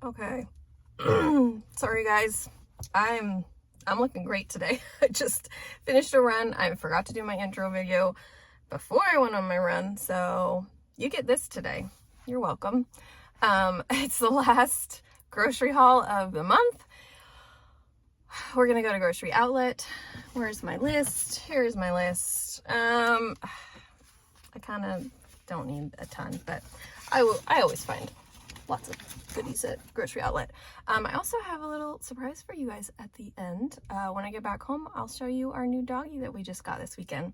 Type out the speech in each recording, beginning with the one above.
Okay. Sorry guys. I'm looking great today. I just finished a run. I forgot to do my intro video before I went on my run, so you get this today. You're welcome. It's the last grocery haul of the month. We're gonna go to Grocery Outlet. Where's my list? Here's my list. I kind of don't need a ton, but I always find lots of goodies at Grocery Outlet. I also have a little surprise for you guys at the end. When I get back home, I'll show you our new doggie that we just got this weekend.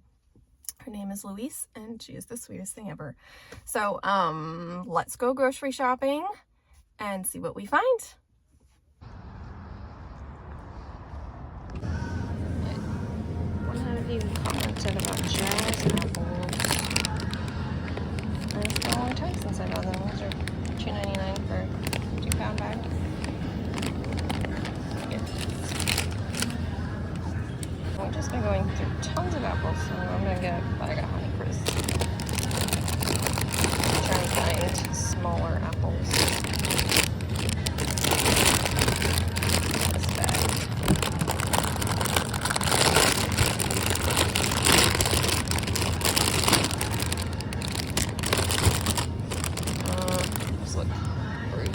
Her name is Louise, and she is the sweetest thing ever. So, let's go grocery shopping and see what we find. One of you commented about jazz apples. And it's been a long time since I got them. Those are $2.99 for a 2-pound bag. I've just been going through tons of apples, so I'm gonna get a bag of Honeycrisp. Try and find smaller apples. This bag. Those look fruit.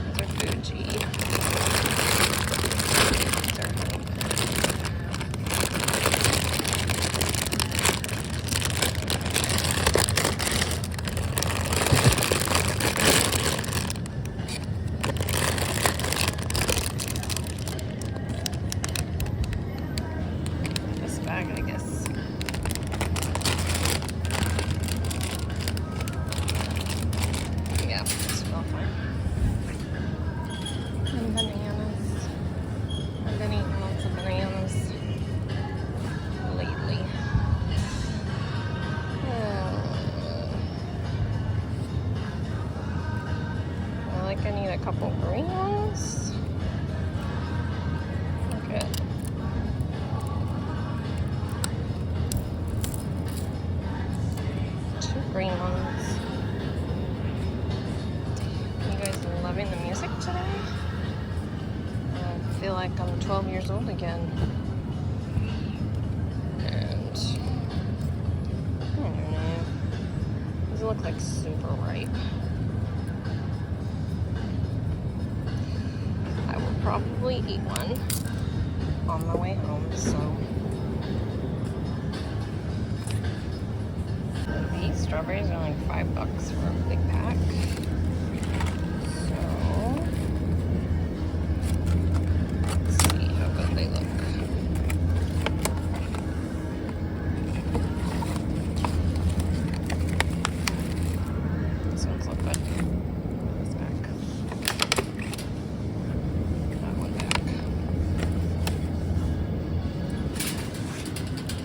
Those are Fuji. Bag, I guess. Yeah, smell fine. And bananas. I've been eating lots of bananas lately. I need a couple green ones. Okay. 2 green ones. You guys are loving the music today? I feel like I'm 12 years old again. And I don't know. These look like super ripe. I will probably eat one on my way home, so. These strawberries are like $5 for a big pack. So, let's see how good they look. This one's look good. This back. That one back.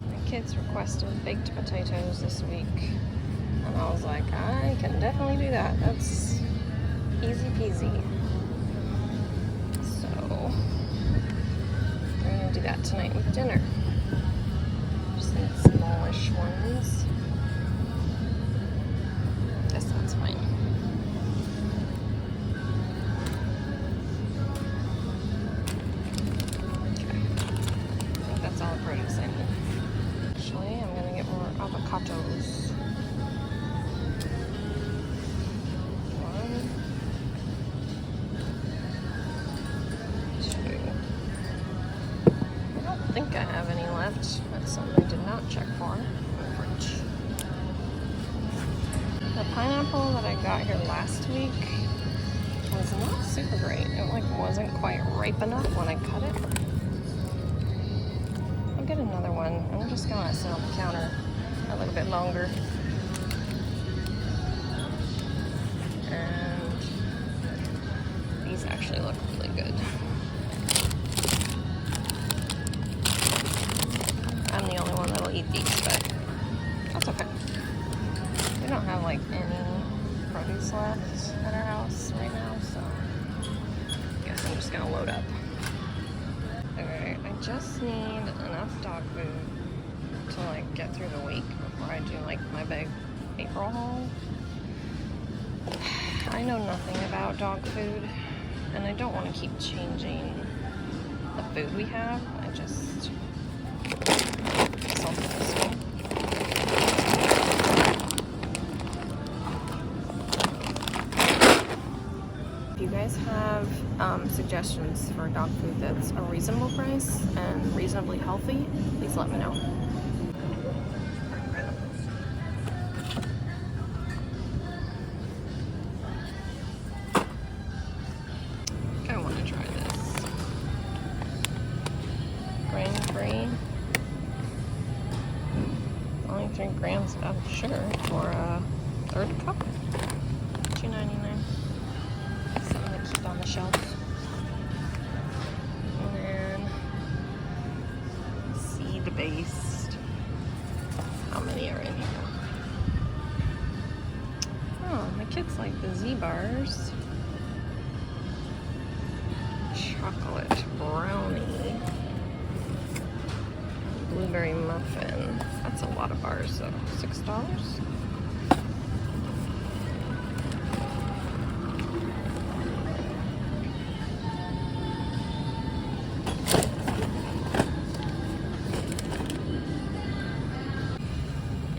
My kids requested baked potatoes this week. And I was like, I can definitely do that. That's easy peasy. So, we're gonna do that tonight with dinner. Just need smallish ones. Guess that's fine. Okay. I think that's all the produce I need. Actually, I'm gonna get more avocados. I think I have any left. That's something I did not check for in the fridge. The pineapple that I got here last week was not super great. It wasn't quite ripe enough when I cut it. I'll get another one. I'm just gonna let it sit on the counter a little bit longer. And these actually look really good. I'm the only one that will eat these, but that's okay. We don't have like any produce left at our house right now, so I guess I'm just gonna load up. Okay, I just need enough dog food to like get through the week before I do like my big April haul. I know nothing about dog food, and I don't want to keep changing the food we have. I just salted this one. If you guys have suggestions for dog food that's a reasonable price and reasonably healthy, please let me know. I want to try this. Grain-free. Only 3 grams of sugar for a third cup. $2.99. Something to keep on the shelf. And then seed-based. How many are in here? Oh, my kids like the Z-bars. Chocolate brownie. Blueberry muffin. That's a lot of bars, so $6.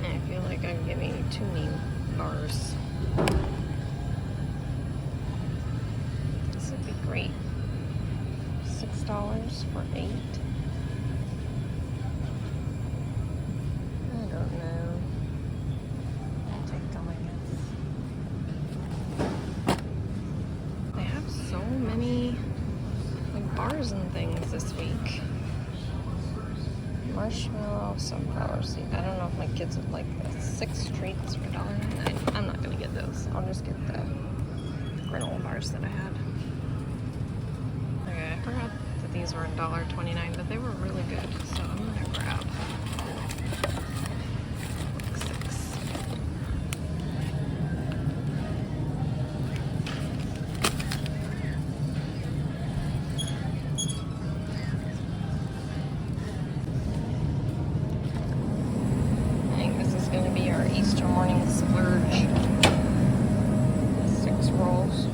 I feel like I'm getting too many bars. This would be great. $6 for 8. I don't know. I'll take them, I guess. They have so many like bars and things this week. Marshmallow, sunflower seed. I don't know if my kids would like this. 6 treats for $1.99. I'm not gonna get those. I'll just get the granola bars that I had. Okay, I forgot that these were $1.29, but they were really good, so I'm gonna grab like 6. I think this is gonna be our Easter morning splurge. 6 rolls.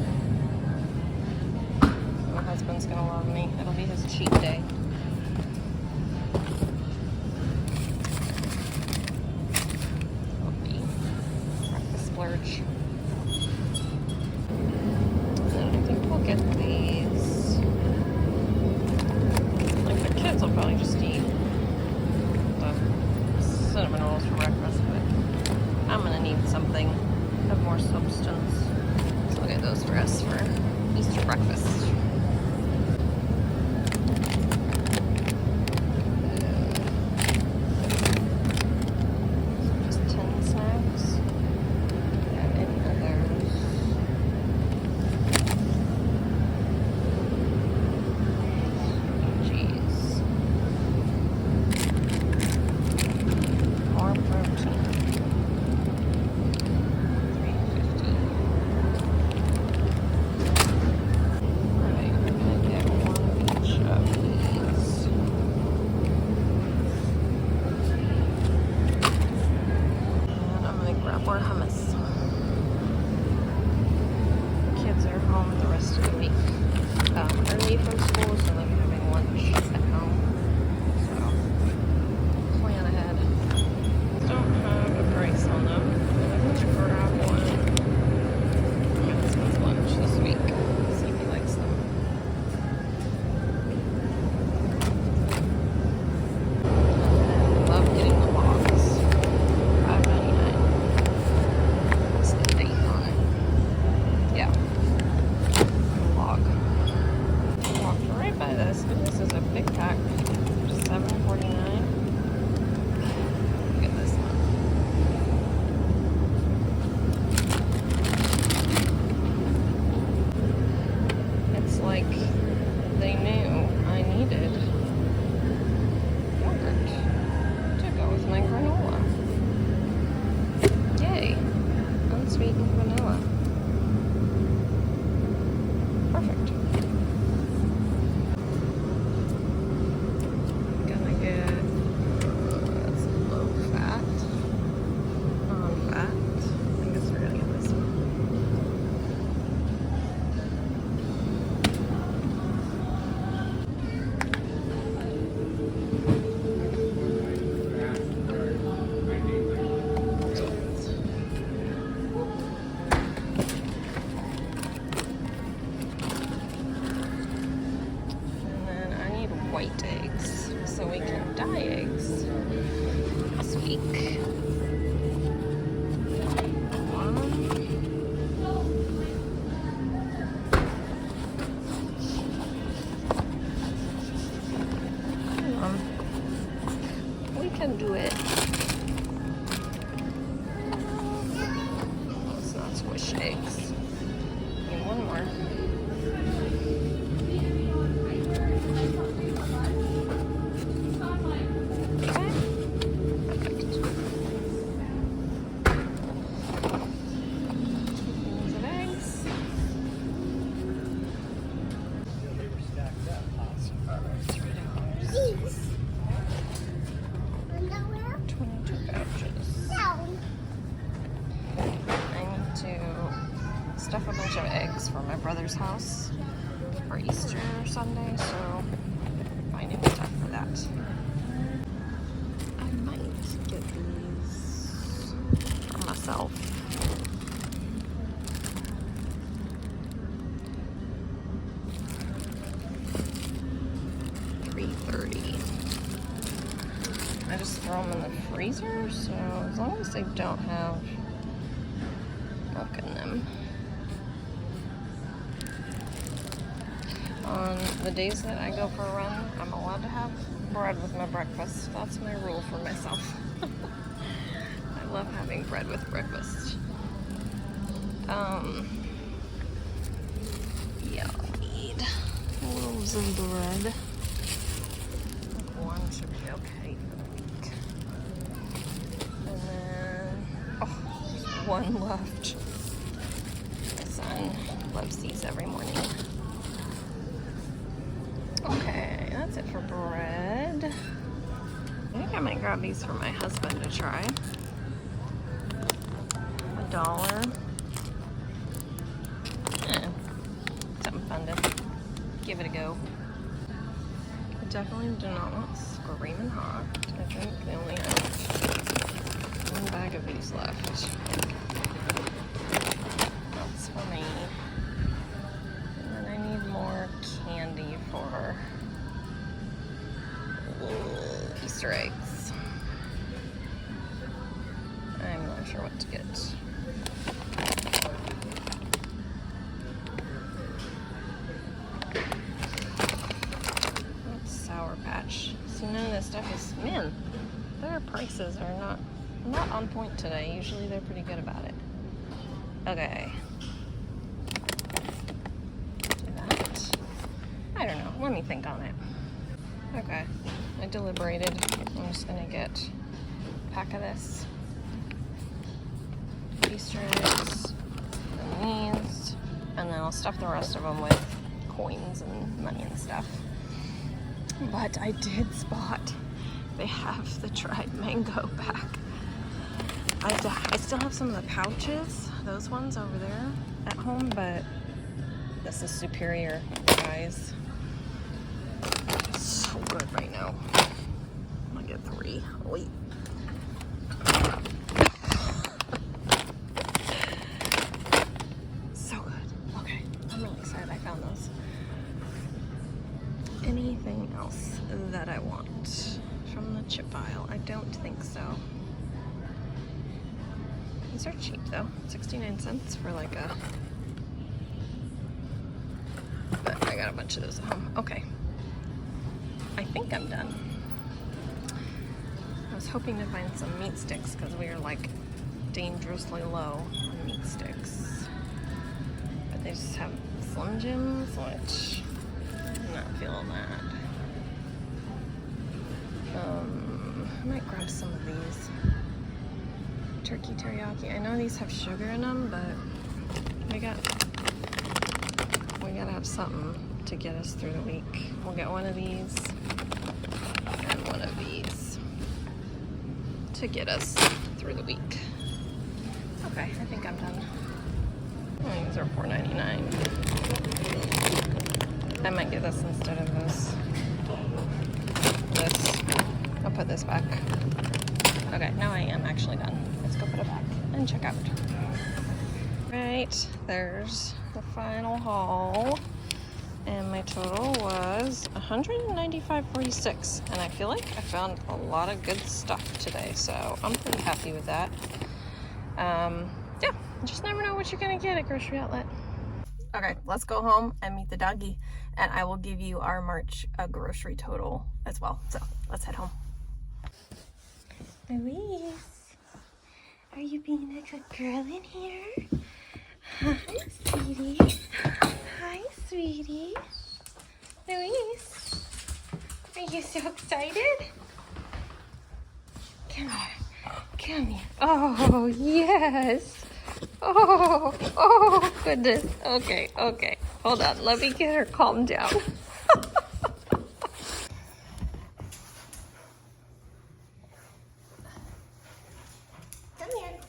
My husband's gonna love me. It'll be his cheat day. It'll be breakfast splurge. And I think we'll get these. Like the kids will probably just eat the cinnamon rolls for breakfast, but I'm gonna need something of more substance. So we'll get those for us for Easter breakfast. Just 10 snacks. And any others. Jeez. More protein. $3.50. Alright, we're gonna get one of each of these. And I'm gonna grab more hummus. Kids are home the rest of the week. Early from school, so they're having lunch at home. So, plan ahead. Don't have a price on them. I'm going to grab one. My husband's lunch this week. See if he likes them. I love getting the logs. $5.99. What's the date on it? Yeah. Log. Walked right by this. This is a big pack. $7.49. Look at this one. It's like they knew I needed yogurt to go with my granola. Yay! Unsweetened vanilla. Perfect. Gonna get that's low fat, non-fat. I think it's we're gonna get this one. Swiss eggs. And one more. Stuff a bunch of eggs for my brother's house for Easter Sunday, so finding stuff for that. I might get these for myself. $3.30. I just throw them in the freezer, so as long as they don't have milk in them. On the days that I go for a run, I'm allowed to have bread with my breakfast. That's my rule for myself. I love having bread with breakfast. Yeah, I'll need loaves of bread. One should be okay for the week. And then, oh, there's one left. My son loves these every morning. Okay, that's it for bread. I think I might grab these for my husband to try. $1. Something fun to give it a go. I definitely do not want screaming hot. I think they only have one bag of these left. That's for me. And then I need more candy for Easter eggs. I'm not sure what to get. That's Sour Patch. See, none of this stuff is, man, their prices are not on point today. Usually they're pretty good about it. Okay. Do that. I don't know. Let me think on it. Okay. I deliberated. I'm just gonna get a pack of this. Easter eggs and these. And then I'll stuff the rest of them with coins and money and stuff. But I did spot they have the dried mango back. I still have some of the pouches, those ones over there at home, but this is superior, guys. It's so good right now. I'm gonna get 3. Wait. So good. Okay, I'm really excited I found those. Anything else that I want from the chip aisle? I don't think so. These are cheap though, 69 cents for like a, but I got a bunch of those at home. Okay, I think I'm done. I was hoping to find some meat sticks because we are like dangerously low on meat sticks. But they just have Slim Jims, which I'm not feeling that. I might grab some of these. Turkey teriyaki. I know these have sugar in them, but we gotta have something to get us through the week. We'll get one of these and one of these to get us through the week. Okay, I think I'm done. Oh, these are $4.99. I might get this instead of this. I'll put this back. Okay, now I am actually done. Let's go put it back and check out. Right, there's the final haul. And my total was $195.46. And I feel like I found a lot of good stuff today, so I'm pretty happy with that. Yeah, you just never know what you're gonna get at Grocery Outlet. Okay, let's go home and meet the doggy, and I will give you our March grocery total as well. So let's head home. Elise, are you being a good girl in here? Hi, sweetie. Hi, sweetie. Luis, are you so excited? Come here. Come here. Oh, yes. Oh, goodness. Okay, okay. Hold on. Let me get her calmed down. Come here.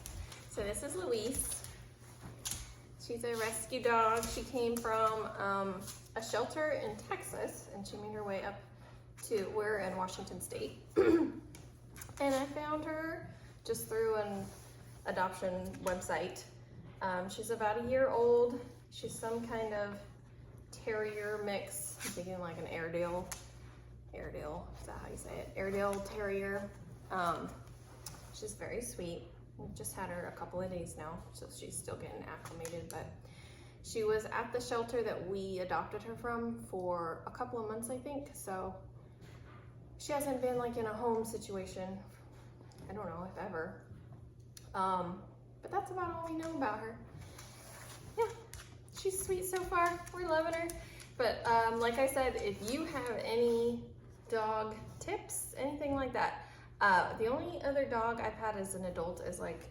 So this is Luis. She's a rescue dog. She came from a shelter in Texas, and she made her way up to, we're in Washington State. And I found her just through an adoption website. She's about a year old. She's some kind of terrier mix. I'm thinking like an Airedale. Airedale, is that how you say it? Airedale Terrier. She's very sweet. We've just had her a couple of days now, so she's still getting acclimated, but she was at the shelter that we adopted her from for a couple of months, I think, so she hasn't been like in a home situation, I don't know if ever, but that's about all we know about her. Yeah, she's sweet so far. We're loving her. But like I said, if you have any dog tips, anything like that, the only other dog I've had as an adult is like,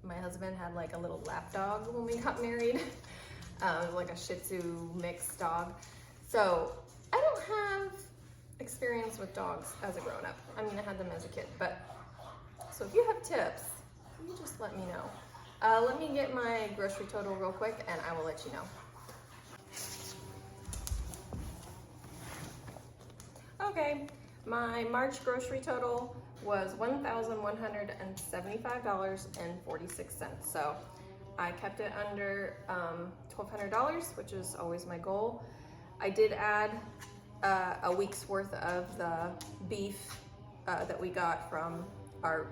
my husband had like a little lap dog when we got married. Like a Shih Tzu mixed dog. So I don't have experience with dogs as a grown-up. I mean, I had them as a kid, but so if you have tips, you just let me know. Let me get my grocery total real quick and I will let you know. Okay, my March grocery total was $1,175.46. So I kept it under $1,200, which is always my goal. I did add a week's worth of the beef that we got from our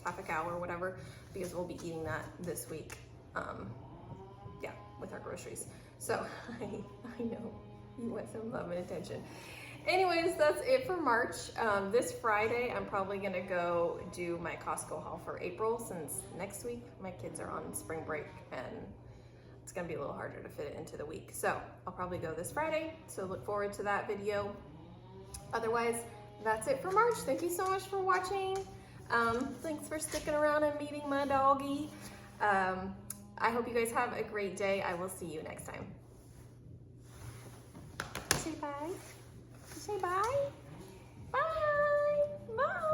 half a cow or whatever, because we'll be eating that this week. Yeah, with our groceries. So I know you want some love and attention. Anyways, that's it for March. This Friday, I'm probably gonna go do my Costco haul for April, since next week my kids are on spring break and it's gonna be a little harder to fit it into the week. So I'll probably go this Friday, so look forward to that video. Otherwise, that's it for March. Thank you so much for watching. Thanks for sticking around and meeting my doggy. I hope you guys have a great day. I will see you next time. Say bye. Say bye. Bye. Bye.